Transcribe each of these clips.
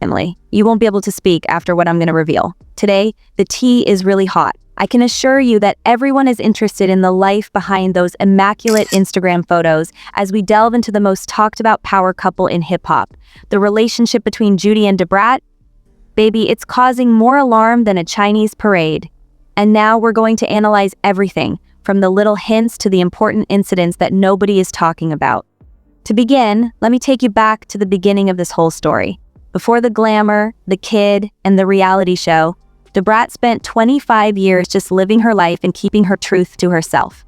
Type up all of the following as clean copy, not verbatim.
family. You won't be able to speak after what I'm going to reveal. Today, the tea is really hot. I can assure you that everyone is interested in the life behind those immaculate Instagram photos as we delve into the most talked about power couple in hip-hop. The relationship between Judy and dabrat? Baby, it's causing more alarm than a Chinese parade. And now we're going to analyze everything, from the little hints to the important incidents that nobody is talking about. To begin, let me take you back to the beginning of this whole story. Before the glamour, the kid, and the reality show, dabrat spent 25 years just living her life and keeping her truth to herself.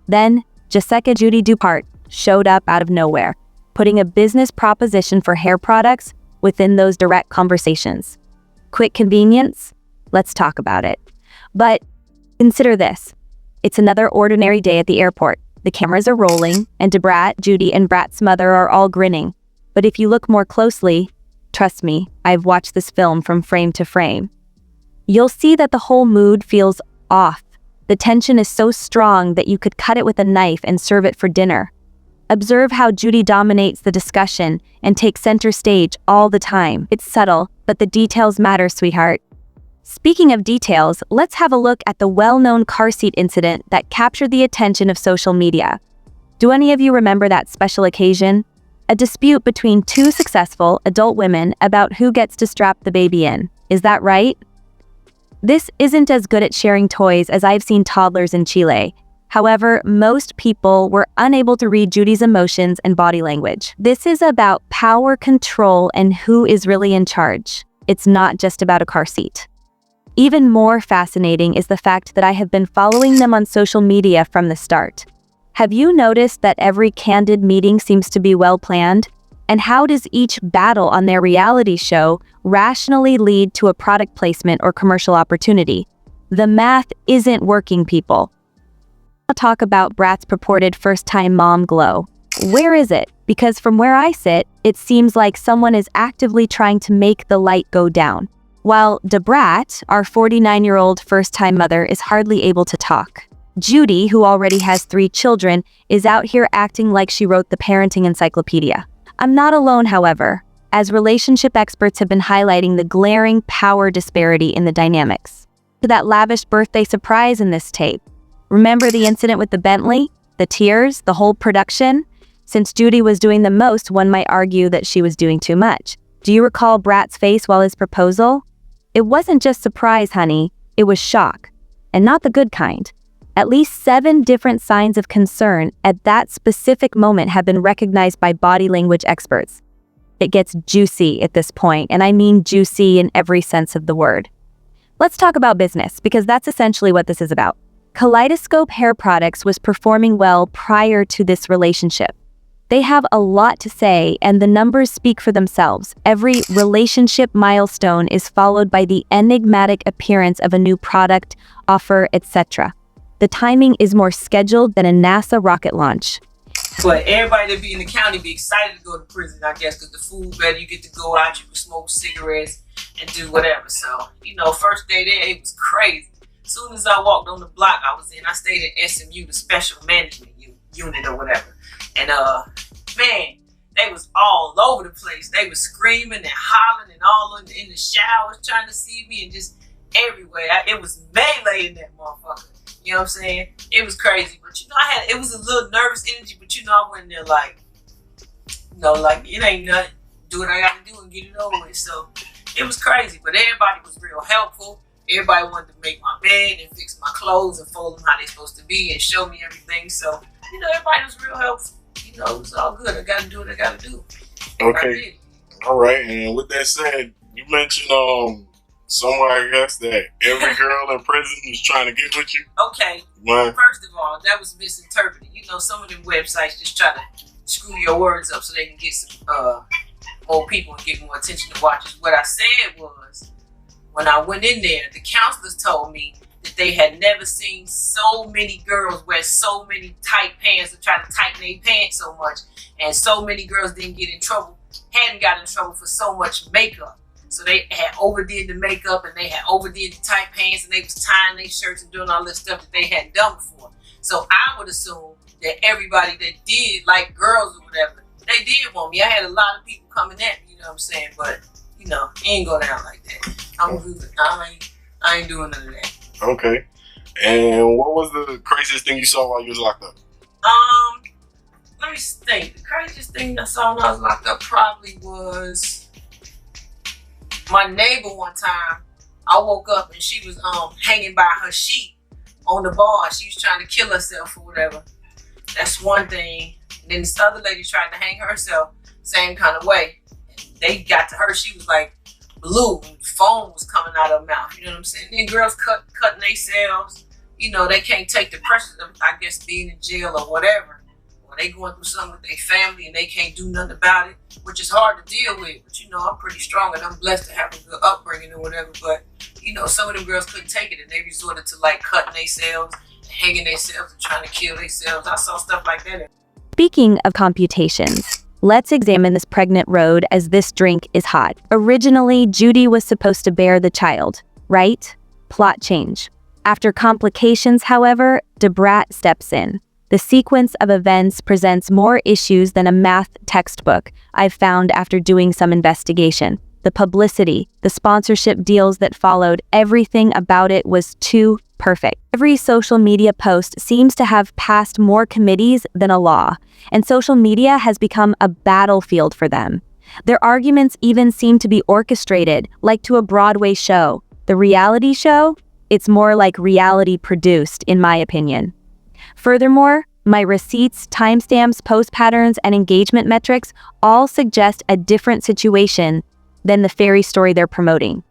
Then, Jessica Judy Dupart showed up out of nowhere, putting a business proposition for hair products within those direct conversations. Quick convenience? Let's talk about it. But consider this. It's another ordinary day at the airport. The cameras are rolling, and dabrat, Judy, and Brat's mother are all grinning. But if you look more closely, trust me, I've watched this film from frame to frame. You'll see that the whole mood feels off. The tension is so strong that you could cut it with a knife and serve it for dinner. Observe how Judy dominates the discussion and takes center stage all the time. It's subtle, but the details matter, sweetheart. Speaking of details, let's have a look at the well-known car seat incident that captured the attention of social media. Do any of you remember that special occasion? A dispute between two successful adult women about who gets to strap the baby in. Is that right? This isn't as good at sharing toys as I've seen toddlers in Chile. However, most people were unable to read Judy's emotions and body language. This is about power, control, and who is really in charge. It's not just about a car seat. Even more fascinating is the fact that I have been following them on social media from the start. Have you noticed that every candid meeting seems to be well planned? And how does each battle on their reality show rationally lead to a product placement or commercial opportunity? The math isn't working, people. I'll talk about Brat's purported first-time mom glow. Where is it? Because from where I sit, it seems like someone is actively trying to make the light go down. While dabrat, our 49-year-old first-time mother, is hardly able to talk. Judy, who already has 3 children, is out here acting like she wrote the parenting encyclopedia. I'm not alone, however, as relationship experts have been highlighting the glaring power disparity in the dynamics. To that lavish birthday surprise in this tape. Remember the incident with the Bentley? The tears? The whole production? Since Judy was doing the most, one might argue that she was doing too much. Do you recall Brat's face while his proposal? It wasn't just surprise, honey. It was shock. And not the good kind. At least 7 different signs of concern at that specific moment have been recognized by body language experts. It gets juicy at this point, and I mean juicy in every sense of the word. Let's talk about business, because that's essentially what this is about. Kaleidoscope Hair Products was performing well prior to this relationship. They have a lot to say, and the numbers speak for themselves. Every relationship milestone is followed by the enigmatic appearance of a new product, offer, etc. The timing is more scheduled than a NASA rocket launch. But everybody that be in the county be excited to go to prison, I guess, because the food better, you get to go out, you can smoke cigarettes and do whatever. So, first day there, it was crazy. As soon as I walked on the block I stayed in SMU, the special management unit or whatever. And man, they was all over the place. They was screaming and hollering and all in the showers trying to see me and just everywhere. It was melee in that motherfucker. You know what I'm saying? It was crazy. But it was a little nervous energy, but I went there like it ain't nothing. Do what I gotta do and get it over with. So it was crazy. But everybody was real helpful. Everybody wanted to make my bed and fix my clothes and fold them how they're supposed to be and show me everything. So, everybody was real helpful. It was all good. I gotta do what I gotta do. Okay. All right. And with that said, you mentioned somewhere, I guess, that every girl in prison is trying to get with you. Okay. What? First of all, that was misinterpreted. Some of them websites just try to screw your words up so they can get some more people and get more attention to watchers. What I said was, when I went in there, the counselors told me that they had never seen so many girls wear so many tight pants and try to tighten their pants so much, and so many girls hadn't got in trouble for so much makeup. So they had overdid the makeup and they had overdid the tight pants and they was tying their shirts and doing all this stuff that they hadn't done before. So I would assume that everybody that did, like girls or whatever, they did want me. I had a lot of people coming at me, you know what I'm saying? But, It ain't go down like that. I'm good. I ain't doing none of that. Okay. And what was the craziest thing you saw while you was locked up? Let me think. The craziest thing I saw when I was locked up probably was my neighbor one time. I woke up and she was hanging by her sheet on the bar. She was trying to kill herself or whatever. That's one thing. And then this other lady tried to hang herself same kind of way. And they got to her, she was like blue and foam was coming out of her mouth. You know what I'm saying? Then girls cutting themselves. You know, they can't take the pressure of, I guess, being in jail or whatever. Or they going through something with their family and they can't do nothing about it, which is hard to deal with. But, you know, I'm pretty strong and I'm blessed to have a good upbringing or whatever. But, you know, some of them girls couldn't take it and they resorted to, like, cutting themselves, hanging themselves and trying to kill themselves. I saw stuff like that. Speaking of computations, let's examine this pregnant road as this drink is hot. Originally, Judy was supposed to bear the child, right? Plot change. After complications, however, Brat steps in. The sequence of events presents more issues than a math textbook, I've found after doing some investigation. The publicity, the sponsorship deals that followed, everything about it was too perfect. Every social media post seems to have passed more committees than a law, and social media has become a battlefield for them. Their arguments even seem to be orchestrated, like to a Broadway show. The reality show? It's more like reality produced, in my opinion. Furthermore, my receipts, timestamps, post patterns, and engagement metrics all suggest a different situation than the fairy story they're promoting.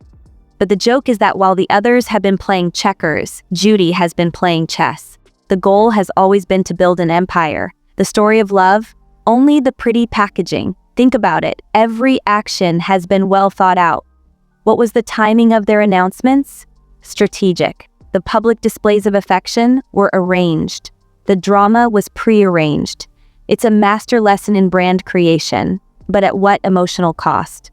But the joke is that while the others have been playing checkers, Judy has been playing chess. The goal has always been to build an empire. The story of love? Only the pretty packaging. Think about it. Every action has been well thought out. What was the timing of their announcements? Strategic. The public displays of affection were arranged. The drama was prearranged. It's a master lesson in brand creation, but at what emotional cost?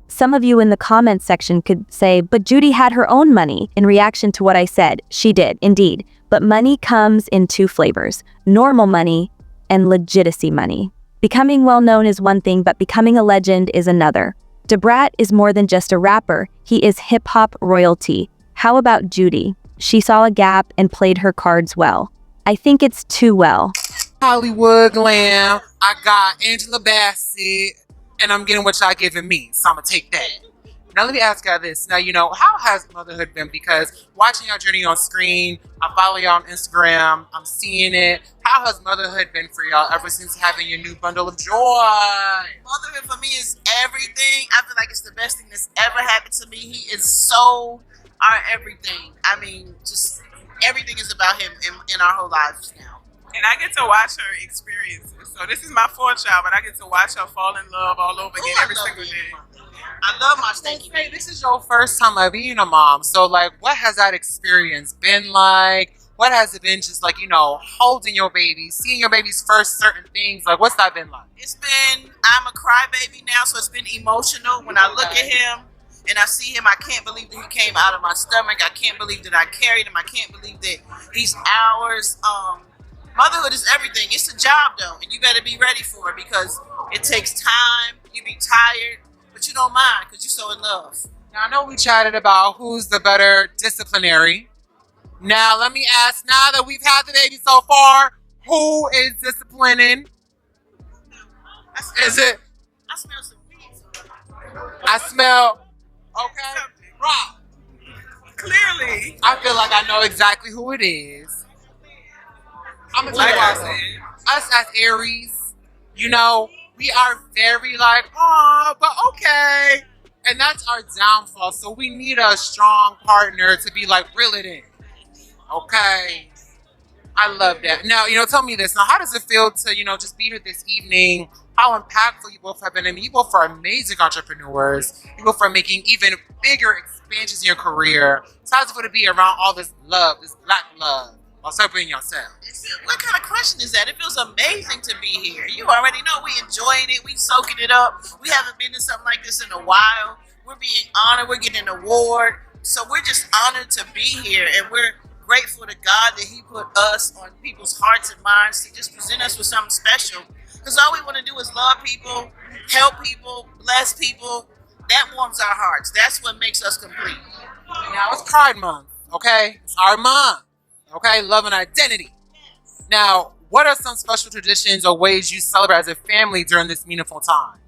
Some of you in the comments section could say, but Judy had her own money. In reaction to what I said, she did, indeed. But money comes in two flavors, normal money and legitimacy money. Becoming well-known is one thing, but becoming a legend is another. Brat is more than just a rapper. He is hip-hop royalty. How about Judy? She saw a gap and played her cards well. I think it's too well. Hollywood glam. I got Angela Bassett, and I'm getting what y'all giving me, so I'm gonna take that. Now let me ask y'all this. Now, you know, how has motherhood been? Because watching y'all journey on screen, I follow y'all on Instagram, I'm seeing it. How has motherhood been for y'all ever since having your new bundle of joy? Motherhood for me is everything. I feel like it's the best thing that's ever happened to me. He is so our everything. I mean, just everything is about him in our whole lives now. And I get to watch her experiences. So this is my fourth child, but I get to watch her fall in love all over again every single day. I love my stinky Hey, baby. this is your first time of being a mom. So, like, what has that experience been like? What has it been just like, you know, holding your baby, seeing your baby's first certain things? Like, what's that been like? It's been, I'm a crybaby now, so it's been emotional. When I look at him and I see him, I can't believe that he came out of my stomach. I can't believe that I carried him. I can't believe that he's ours. Motherhood is everything. It's a job, though, and you better be ready for it because it takes time. You be tired, but you don't mind because you're so in love. Now, I know we chatted about who's the better disciplinary. Now, let me ask, now that we've had the baby so far, who is disciplining? Is it? I smell some weed. I smell, okay, Rob. Clearly. I feel like I know exactly who it is. I'm gonna tell Like you I what, said. us as Aries, you know, we are very like, oh, but okay. And that's our downfall. So we need a strong partner to be like, reel it in. Okay. I love that. Now, you know, tell me this. Now, how does it feel to, you know, just be here this evening? How impactful you both have been. I mean, you both are amazing entrepreneurs. You both are making even bigger expansions in your career. So how's it feel to be around all this love, this black love, while celebrating yourself? What kind of question is that? It feels amazing to be here. You already know we enjoying it. We soaking it up. We haven't been in something like this in a while. We're being honored. We're getting an award. So we're just honored to be here. And we're grateful to God that he put us on people's hearts and minds to just present us with something special. Because all we want to do is love people, help people, bless people, That warms our hearts. That's what makes us complete. Now it's Pride Month, okay? It's our month, okay? Love and identity. Now, what are some special traditions or ways you celebrate as a family during this meaningful time?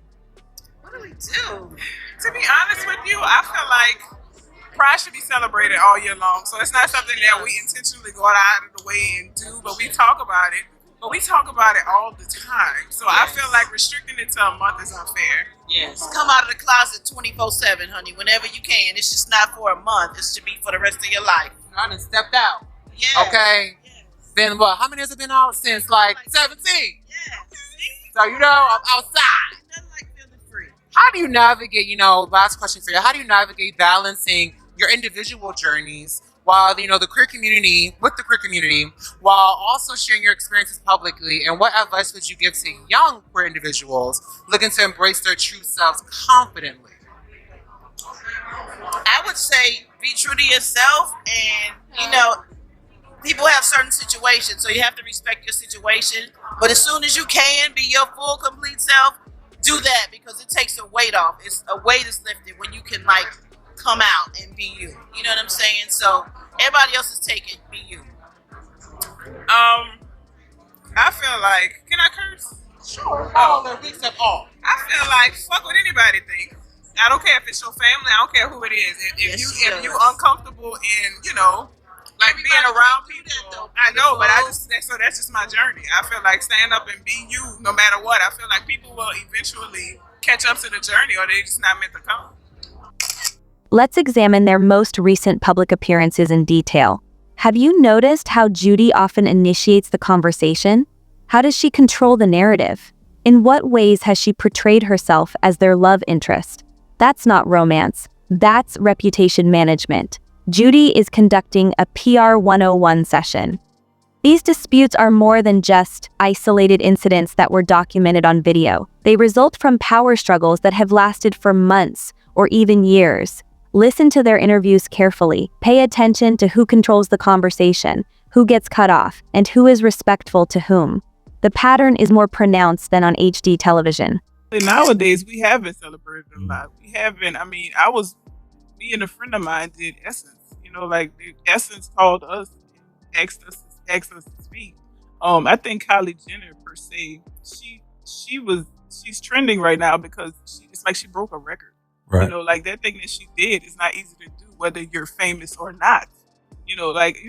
What do we do? To be honest with you, I feel like Pride should be celebrated all year long. So it's not something that we intentionally go out of the way and do, but we talk about it. But we talk about it all the time. So I feel like restricting it to a month is unfair. Yes. Come out of the closet 24/7, honey, whenever you can. It's just not for a month. It should be for the rest of your life. I done stepped out. Yeah. Okay. Yes. Then what? How many years have been out? Since like 17. Yes. So, you know, I'm outside. Nothing like feeling free. How do you navigate, last question for you, how do you navigate balancing your individual journeys while, the queer community, with the queer community, while also sharing your experiences publicly? And what advice would you give to young queer individuals looking to embrace their true selves confidently? I would say be true to yourself, and people have certain situations, so you have to respect your situation. But as soon as you can be your full, complete self, do that, because it takes a weight off. It's a weight is lifted when you can come out and be you. You know what I'm saying? So everybody else is taking, be you. I feel like, can I curse? Sure. Oh, we accept all. I feel like fuck what anybody thinks. I don't care if it's your family. I don't care who it is. If you uncomfortable in being around people, I know, but that's just my journey. I feel like stand up and be you no matter what. I feel like people will eventually catch up to the journey, or they just not meant to come. Let's examine their most recent public appearances in detail. Have you noticed how Judy often initiates the conversation? How does she control the narrative? In what ways has she portrayed herself as their love interest? That's not romance. That's reputation management. Judy is conducting a PR 101 session. These disputes are more than just isolated incidents that were documented on video. They result from power struggles that have lasted for months or even years. Listen to their interviews carefully. Pay attention to who controls the conversation, who gets cut off, and who is respectful to whom. The pattern is more pronounced than on HD television. Nowadays, we haven't celebrated a lot. We haven't. I mean, me and a friend of mine did Essence. The Essence called us and asked us to speak. I think Kylie Jenner, per se, she's trending right now because it's like she broke a record. Right. That thing that she did is not easy to do, whether you're famous or not. You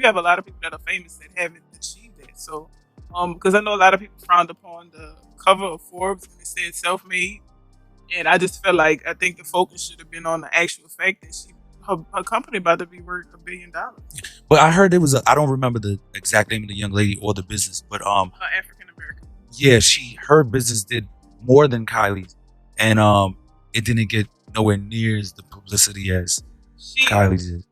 have a lot of people that are famous that haven't achieved that. So, because I know a lot of people frowned upon the cover of Forbes when it said self-made. And I just felt like I think the focus should have been on the actual fact that her company about to be worth $1 billion. But I heard I don't remember the exact name of the young lady or the business, but African American. yeah, her business did more than Kylie's, and it didn't get nowhere near as the publicity as Kylie's did.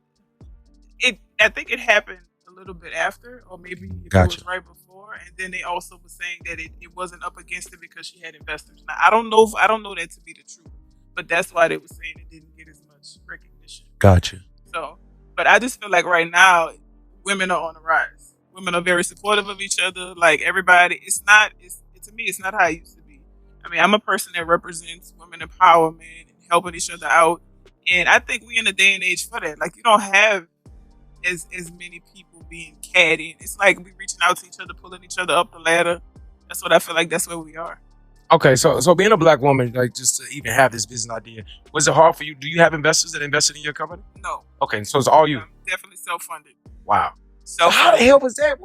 I think it happened a little bit after, or maybe it was right before, and then they also were saying that it wasn't up against it because she had investors. Now I don't know that to be the truth, but that's why they were saying it didn't get as much recognition. Gotcha. So, but I just feel like right now, women are on the rise. Women are very supportive of each other. Like everybody, to me, it's not how it used to be. I mean, I'm a person that represents women empowerment and helping each other out. And I think we in a day and age for that. Like you don't have as many people being catty. It's like we reaching out to each other, pulling each other up the ladder. That's what I feel like. That's where we are. Okay, so being a black woman, like just to even have this business idea, was it hard for you? Do you have investors that invested in your company? No. Okay, so it's all you. I'm definitely self-funded. Wow. So how the hell was that?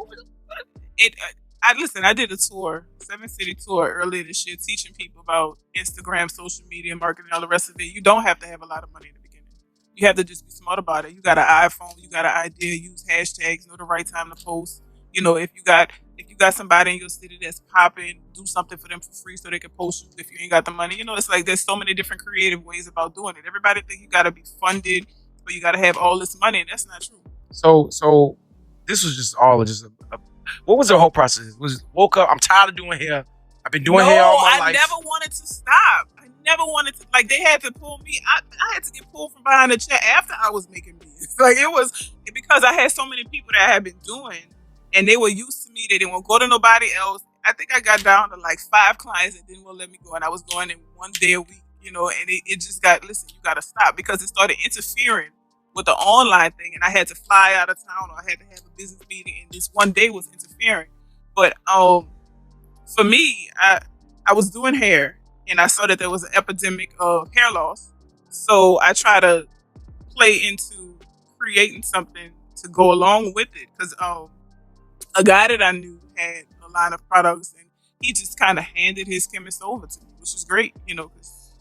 I did a tour, 7-city tour earlier this year, teaching people about Instagram, social media, marketing, all the rest of it. You don't have to have a lot of money in the beginning. You have to just be smart about it. You got an iPhone, you got an idea, use hashtags, know the right time to post. If you got somebody in your city that's popping, do something for them for free so they can post you if you ain't got the money. It's like there's so many different creative ways about doing it. Everybody think you got to be funded or you got to have all this money, and that's not true. So this was just all what was the whole process? Woke up, I'm tired of doing hair. I've been doing hair all my life. I never wanted to stop. I never wanted to, they had to pull me. I had to get pulled from behind the chair after I was making music. It was because I had so many people that I had been doing, and they were used to me. They didn't want to go to nobody else. I think I got down to 5 clients that didn't want to let me go, and I was going in one day a week. you know, and it just got, listen, you got to stop, because it started interfering with the online thing, and I had to fly out of town, or I had to have a business meeting, and this one day was interfering. But for me, I was doing hair, and I saw that there was an epidemic of hair loss. So I try to play into creating something to go along with it, because a guy that I knew had a line of products, and he just kind of handed his chemist over to me, which was great, you know, because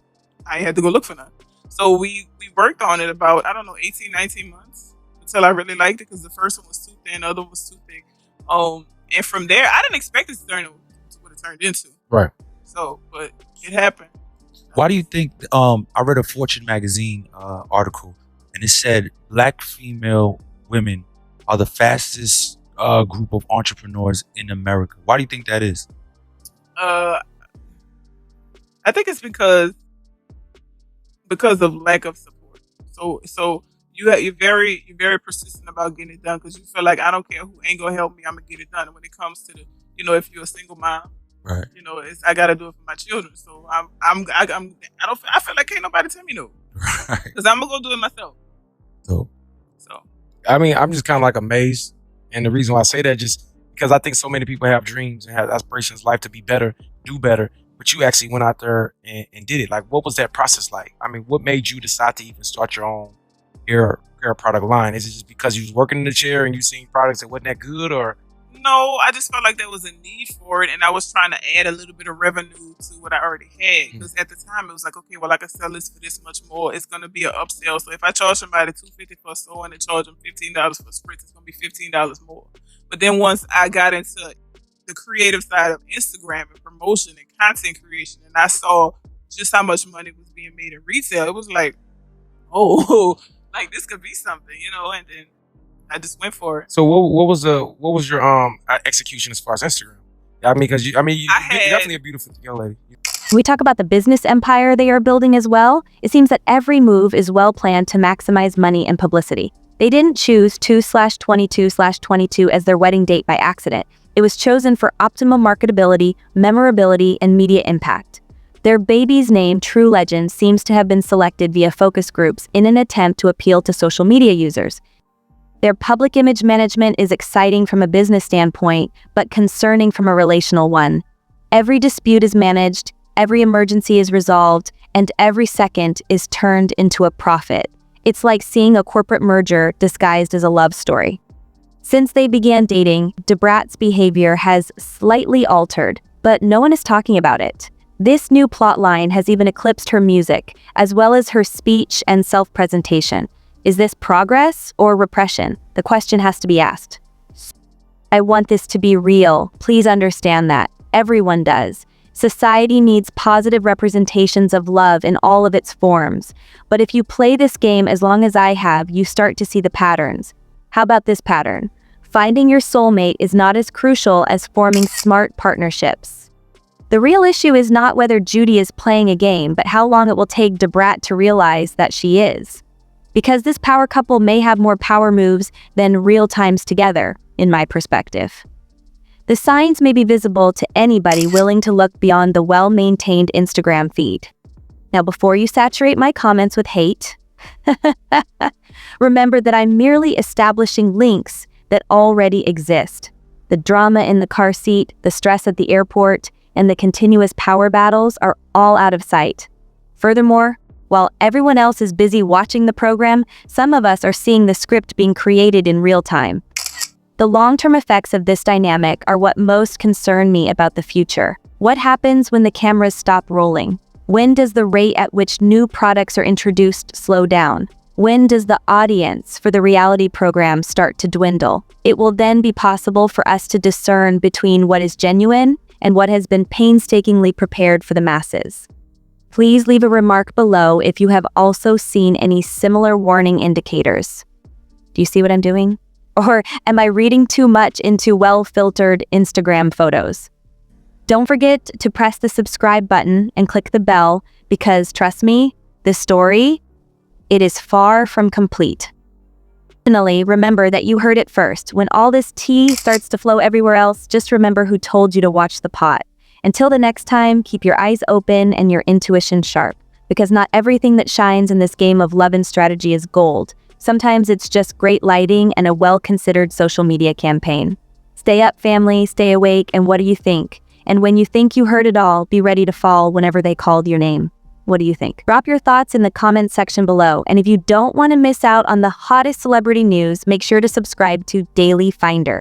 I had to go look for none. So we worked on it about, I don't know, 18, 19 months until I really liked it, because the first one was too thin, the other one was too thick. And from there, I didn't expect it to turn into what it turned into. Right. So, but it happened. Why do you think? I read a Fortune magazine article, and it said Black female women are the fastest group of entrepreneurs in America. Why do you think that is? I think it's because of lack of support. So you're very persistent about getting it done, because you feel like, I don't care who ain't gonna help me, I'm gonna get it done. And when it comes to the, you know, if you're a single mom, Right. you know, I gotta do it for my children. So I feel like can't nobody tell me no, Right. because I'm gonna go do it myself. So I mean, I'm just kind of like amazed. And the reason why I say that, just because I think so many people have dreams and have aspirations in life to be better, do better. But you actually went out there and did it. Like, what was that process like? I mean, what made you decide to even start your own hair product line? Is it just because you was working in the chair and you seen products that wasn't that good, or? No, I just felt like there was a need for it, and I was trying to add a little bit of revenue to what I already had. Because at the time, it was like, okay, well, I can sell this for this much more. It's going to be an upsell. So if I charge somebody $250 for a sew and charge them $15 for spritz, it's going to be $15 more. But then once I got into the creative side of Instagram and promotion and content creation, and I saw just how much money was being made in retail, it was like, oh, like this could be something, you know. And then I just went for it. So what was your execution as far as Instagram? I mean, because you're definitely a beautiful young lady. When we talk about the business empire they are building as well, it seems that every move is well planned to maximize money and publicity. They didn't choose 2/22/22 as their wedding date by accident. It was chosen for optimal marketability, memorability, and media impact. Their baby's name, True Legend, seems to have been selected via focus groups in an attempt to appeal to social media users. Their public image management is exciting from a business standpoint, but concerning from a relational one. Every dispute is managed, every emergency is resolved, and every second is turned into a profit. It's like seeing a corporate merger disguised as a love story. Since they began dating, dabrat's behavior has slightly altered, but no one is talking about it. This new plotline has even eclipsed her music, as well as her speech and self-presentation. Is this progress or repression? The question has to be asked. I want this to be real. Please understand that. Everyone does. Society needs positive representations of love in all of its forms. But if you play this game as long as I have, you start to see the patterns. How about this pattern? Finding your soulmate is not as crucial as forming smart partnerships. The real issue is not whether Judy is playing a game, but how long it will take dabrat to realize that she is. Because this power couple may have more power moves than real times together, in my perspective. The signs may be visible to anybody willing to look beyond the well-maintained Instagram feed. Now, before you saturate my comments with hate, remember that I'm merely establishing links that already exist. The drama in the car seat, the stress at the airport, and the continuous power battles are all out of sight. Furthermore, while everyone else is busy watching the program, some of us are seeing the script being created in real time. The long-term effects of this dynamic are what most concern me about the future. What happens when the cameras stop rolling? When does the rate at which new products are introduced slow down? When does the audience for the reality program start to dwindle? It will then be possible for us to discern between what is genuine and what has been painstakingly prepared for the masses. Please leave a remark below if you have also seen any similar warning indicators. Do you see what I'm doing? Or am I reading too much into well-filtered Instagram photos? Don't forget to press the subscribe button and click the bell because, trust me, this story, it is far from complete. Finally, remember that you heard it first. When all this tea starts to flow everywhere else, just remember who told you to watch the pot. Until the next time, keep your eyes open and your intuition sharp. because not everything that shines in this game of love and strategy is gold. Sometimes it's just great lighting and a well-considered social media campaign. Stay up, family, stay awake, and what do you think? And when you think you heard it all, be ready to fall whenever they called your name. What do you think? Drop your thoughts in the comments section below, and if you don't want to miss out on the hottest celebrity news, make sure to subscribe to Daily Finder.